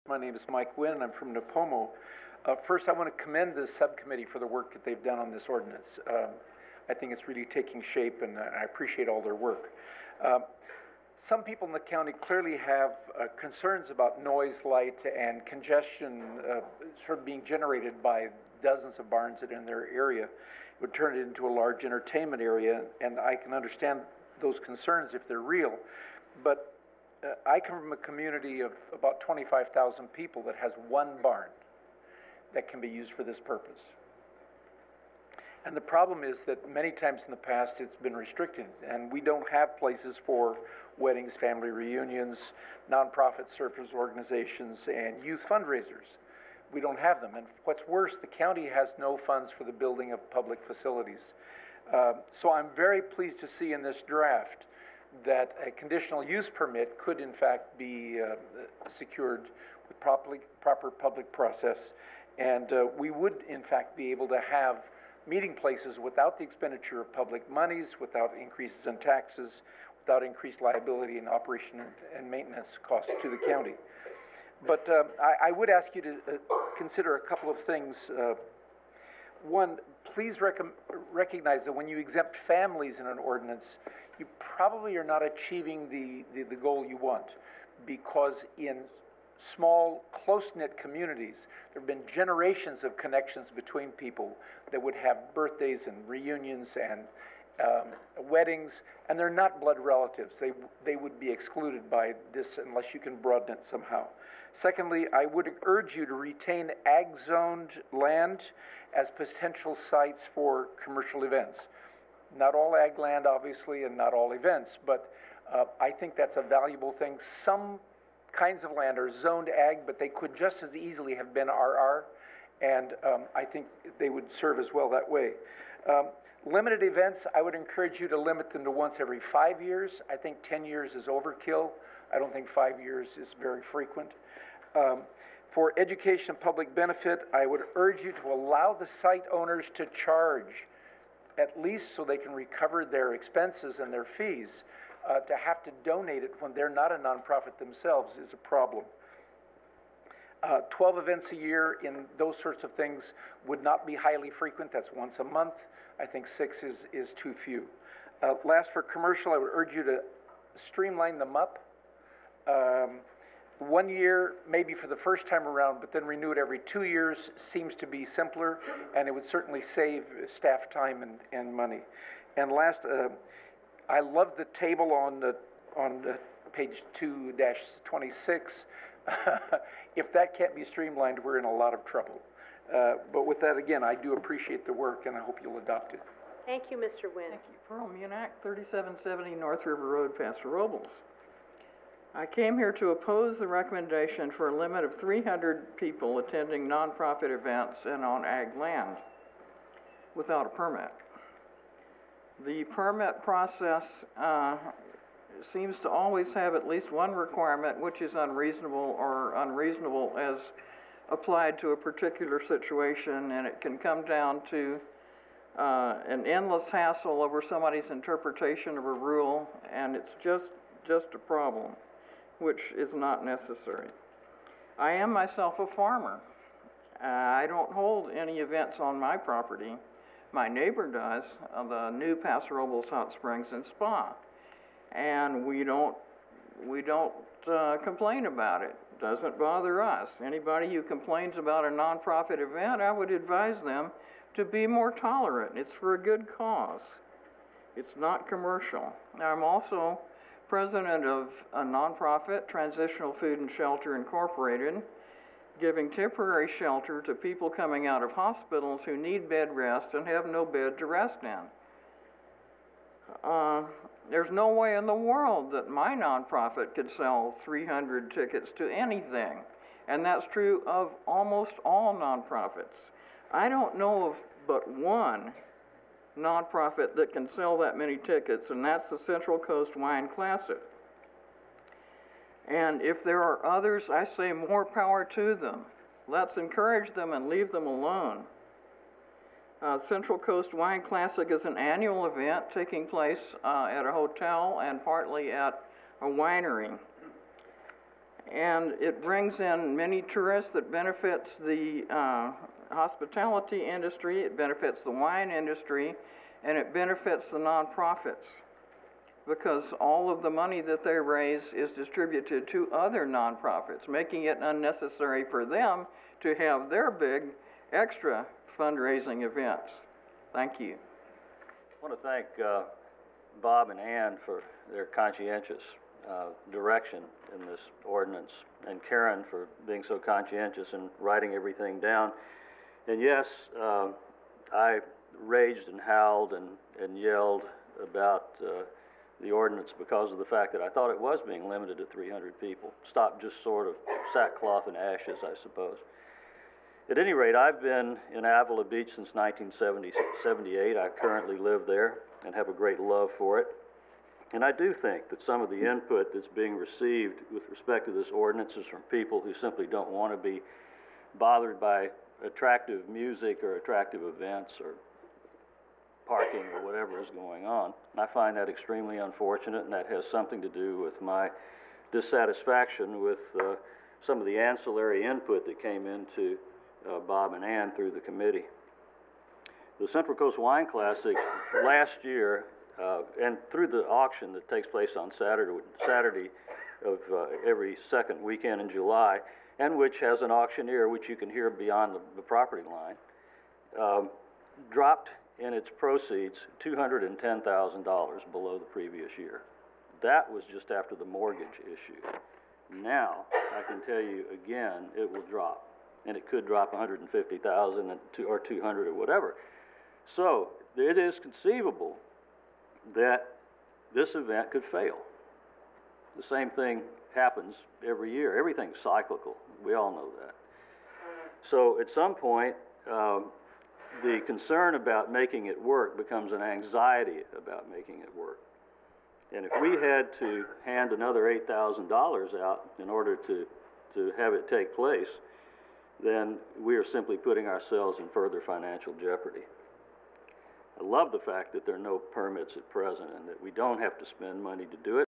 My name is Mike Wynn, and I'm from Napomo. First, I want to commend the subcommittee for the work that they've done on this ordinance. I think it's really taking shape, and I appreciate all their work. Some people in the county clearly have concerns about noise, light, and congestion sort of being generated by dozens of barns that are in their area. It would turn it into a large entertainment area, and I can understand those concerns if they're real. But I come from a community of about 25,000 people that has one barn that can be used for this purpose. And the problem is that many times in the past it's been restricted, and we don't have places for weddings, family reunions, nonprofit service organizations, and youth fundraisers. We don't have them. And what's worse, the county has no funds for the building of public facilities. So I'm very pleased to see in this draft that a conditional use permit could in fact be secured with proper public process. And we would in fact be able to have meeting places without the expenditure of public monies, without increases in taxes, without increased liability and operation and maintenance costs to the county. But I would ask you to consider a couple of things. One, please recognize that when you exempt families in an ordinance, you probably are not achieving the goal you want, because in small, close-knit communities, there have been generations of connections between people that would have birthdays and reunions and weddings, and they're not blood relatives. They would be excluded by this unless you can broaden it somehow. Secondly, I would urge you to retain ag-zoned land as potential sites for commercial events. Not all ag land, obviously, and not all events, but I think that's a valuable thing. Some kinds of land are zoned ag, but they could just as easily have been RR, and I think they would serve as well that way. Limited events, I would encourage you to limit them to once every 5 years. I think 10 years is overkill. I don't think 5 years is very frequent. For education and public benefit, I would urge you to allow the site owners to charge, at least so they can recover their expenses and their fees. To have to donate it when they're not a nonprofit themselves is a problem. 12 events a year in those sorts of things would not be highly frequent. That's once a month. I think 6 is too few. Last, for commercial, I would urge you to streamline them up. 1 year, maybe for the first time around, but then renew it every 2 years seems to be simpler, and it would certainly save staff time and money. And last, I love the table on page 2-26. If that can't be streamlined, we're in a lot of trouble. But with that, again, I do appreciate the work, and I hope you'll adopt it. Thank you, Mr. Wynn. Thank you. Pearl Munak, 3770 North River Road, Paso Robles. I came here to oppose the recommendation for a limit of 300 people attending nonprofit events and on ag land without a permit. The permit process seems to always have at least one requirement which is unreasonable or unreasonable as applied to a particular situation, and it can come down to an endless hassle over somebody's interpretation of a rule, and it's just a problem, which is not necessary. I am myself a farmer. I don't hold any events on my property. My neighbor does, the new Paso Robles Hot Springs and Spa, and we don't complain about it. Doesn't bother us. Anybody who complains about a nonprofit event, I would advise them to be more tolerant. It's for a good cause. It's not commercial. I'm also president of a nonprofit, Transitional Food and Shelter Incorporated, giving temporary shelter to people coming out of hospitals who need bed rest and have no bed to rest in. There's no way in the world that my nonprofit could sell 300 tickets to anything, and that's true of almost all nonprofits. I don't know of but one nonprofit that can sell that many tickets, and that's the Central Coast Wine Classic. And if there are others, I say more power to them. Let's encourage them and leave them alone. Central Coast Wine Classic is an annual event taking place at a hotel and partly at a winery. And it brings in many tourists that benefits the hospitality industry, it benefits the wine industry, and it benefits the nonprofits, because all of the money that they raise is distributed to other nonprofits, making it unnecessary for them to have their big extra fundraising events. Thank you. I want to thank Bob and Ann for their conscientious direction in this ordinance, and Karen for being so conscientious and writing everything down. And yes, I raged and howled and yelled about the ordinance because of the fact that I thought it was being limited to 300 people. Stop just sort of sackcloth and ashes, I suppose. At any rate, I've been in Avila Beach since 1978. I currently live there and have a great love for it. And I do think that some of the input that's being received with respect to this ordinance is from people who simply don't want to be bothered by attractive music or attractive events or parking or whatever is going on. And I find that extremely unfortunate, and that has something to do with my dissatisfaction with some of the ancillary input that came into Bob and Ann through the committee. The Central Coast Wine Classic last year, and through the auction that takes place on Saturday of every second weekend in July, and which has an auctioneer which you can hear beyond the property line, dropped in its proceeds $210,000 below the previous year. That was just after the mortgage issue. Now, I can tell you again, it will drop. And it could drop 150,000 or 200 or whatever. So it is conceivable that this event could fail. The same thing happens every year. Everything's cyclical. We all know that. So at some point, the concern about making it work becomes an anxiety about making it work. And if we had to hand another $8,000 out in order to have it take place, then we are simply putting ourselves in further financial jeopardy. I love the fact that there are no permits at present and that we don't have to spend money to do it.